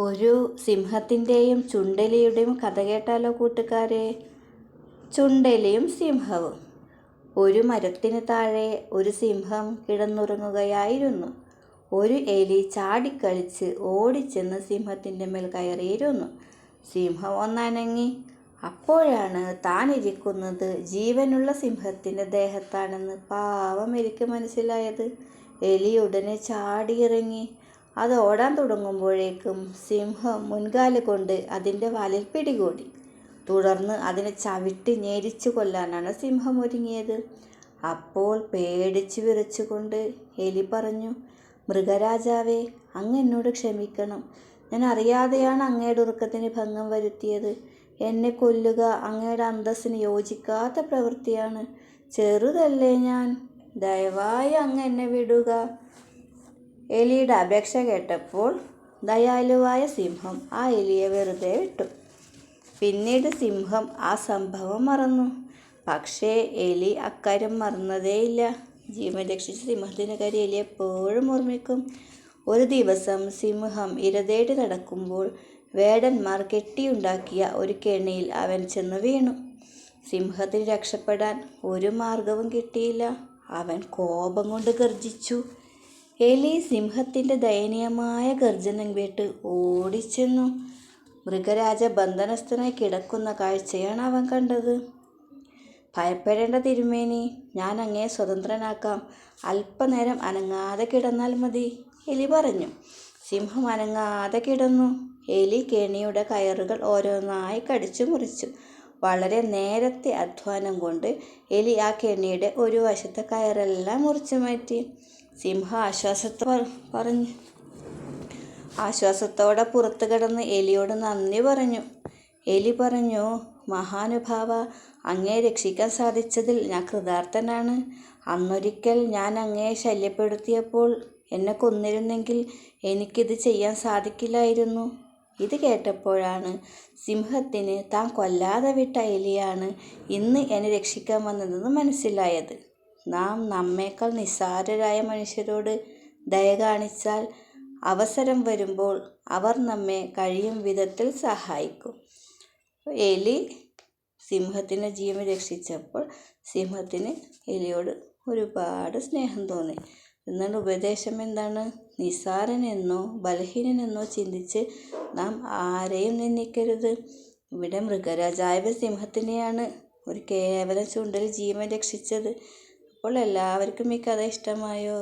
ഒരു സിംഹത്തിൻ്റെയും ചുണ്ടെലിയുടെയും കഥ കേട്ടാലോ കൂട്ടുകാരെ? ചുണ്ടെലിയും സിംഹവും. ഒരു മരത്തിന് താഴെ ഒരു സിംഹം കിടന്നുറങ്ങുകയായിരുന്നു. ഒരു എലി ചാടിക്കളിച്ച് ഓടിച്ചെന്ന് സിംഹത്തിൻ്റെ മേൽ കയറിയിരുന്നു. സിംഹം ഒന്നനങ്ങി. അപ്പോഴാണ് താൻ ഇരിക്കുന്നത് ജീവനുള്ള സിംഹത്തിൻ്റെ ദേഹത്താണെന്ന് പാവം എലിക്ക് മനസ്സിലായത്. എലി ഉടനെ ചാടിയിറങ്ങി. അത് ഓടാൻ തുടങ്ങുമ്പോഴേക്കും സിംഹം മുൻകാല് കൊണ്ട് അതിൻ്റെ വാലിൽ പിടികൂടി. തുടർന്ന് അതിനെ ചവിട്ടി ഞെരിച്ചു കൊല്ലാനാണ് സിംഹം ഒരുങ്ങിയത്. അപ്പോൾ പേടിച്ചു വിറച്ചുകൊണ്ട് എലി പറഞ്ഞു, മൃഗരാജാവേ, അങ്ങ് എന്നോട് ക്ഷമിക്കണം. ഞാൻ അറിയാതെയാണ് അങ്ങയുടെ ഉറക്കത്തിന് ഭംഗം വരുത്തിയത്. എന്നെ കൊല്ലുക അങ്ങയുടെ അന്തസ്സിന് യോജിക്കാത്ത പ്രവൃത്തിയാണ്. ചെറുതല്ലേ ഞാൻ. ദയവായി അങ്ങ് എന്നെ വിടുക. എലിയുടെ അപേക്ഷ കേട്ടപ്പോൾ ദയാലുവായ സിംഹം ആ എലിയെ വെറുതെ വിട്ടു. പിന്നീട് സിംഹം ആ സംഭവം മറന്നു. പക്ഷേ എലി അക്കാര്യം മറന്നതേയില്ല. ജീവൻ രക്ഷിച്ച സിംഹത്തിൻ്റെ കാര്യം എലി എപ്പോഴും ഓർമ്മിക്കും. ഒരു ദിവസം സിംഹം ഇരതേടി നടക്കുമ്പോൾ വേടന്മാർ കെട്ടിയുണ്ടാക്കിയ ഒരു കെണിയിൽ അവൻ ചെന്ന് വീണു. സിംഹത്തിന് രക്ഷപ്പെടാൻ ഒരു മാർഗവും കിട്ടിയില്ല. അവൻ കോപം കൊണ്ട് ഗർജിച്ചു. എലി സിംഹത്തിൻ്റെ ദയനീയമായ ഗർജനം കേട്ട് ഓടിച്ചെന്നു. മൃഗരാജ ബന്ധനസ്ഥനായി കിടക്കുന്ന കാഴ്ചയാണ് അവൻ കണ്ടത്. ഭയപ്പെടേണ്ട തിരുമേനി, ഞാൻ അങ്ങയെ സ്വതന്ത്രനാക്കാം. അല്പനേരം അനങ്ങാതെ കിടന്നാൽ മതി, എലി പറഞ്ഞു. സിംഹം അനങ്ങാതെ കിടന്നു. എലി കെണിയുടെ കയറുകൾ ഓരോന്നായി കടിച്ചു മുറിച്ചു. വളരെ നേരത്തെ അധ്വാനം കൊണ്ട് എലി ആ കെണിയുടെ ഒരു വശത്തെ കയറെല്ലാം മുറിച്ചു മാറ്റി. സിംഹം ആശ്വാസത്തോടെ പുറത്തു കിടന്ന് എലിയോട് നന്ദി പറഞ്ഞു. എലി പറഞ്ഞു, മഹാനുഭാവ, അങ്ങയെ രക്ഷിക്കാൻ സാധിച്ചതിൽ ഞാൻ കൃതാർത്ഥനാണ്. അന്നൊരിക്കൽ ഞാൻ അങ്ങയെ ശല്യപ്പെടുത്തിയപ്പോൾ എന്നെ കൊന്നിരുന്നെങ്കിൽ എനിക്കിത് ചെയ്യാൻ സാധിക്കില്ലായിരുന്നു. ഇത് കേട്ടപ്പോഴാണ് സിംഹത്തിന് താൻ കൊല്ലാതെ വിട്ട എലിയാണ് ഇന്ന് എന്നെ രക്ഷിക്കാൻ വന്നതെന്ന് മനസ്സിലായത്. നാം നമ്മേക്കാൾ നിസ്സാരരായ മനുഷ്യരോട് ദയ കാണിച്ചാൽ അവസരം വരുമ്പോൾ അവർ നമ്മെ കഴിയും വിധത്തിൽ സഹായിക്കും. എലി സിംഹത്തിൻ്റെ ജീവൻ രക്ഷിച്ചപ്പോൾ സിംഹത്തിന് എലിയോട് ഒരുപാട് സ്നേഹം തോന്നി. എന്നാൽ ഉപദേശം എന്താണ്? നിസ്സാരനെന്നോ ബലഹീനനെന്നോ ചിന്തിച്ച് നാം ആരെയും നിന്ദിക്കരുത്. ഇവിടെ മൃഗരാജാവ് സിംഹത്തിനെയാണ് ഒരു കേവലം ചുണ്ടൽ ജീവൻ രക്ഷിച്ചത്. അപ്പോൾ എല്ലാവർക്കും ഈ കഥ ഇഷ്ടമായോ?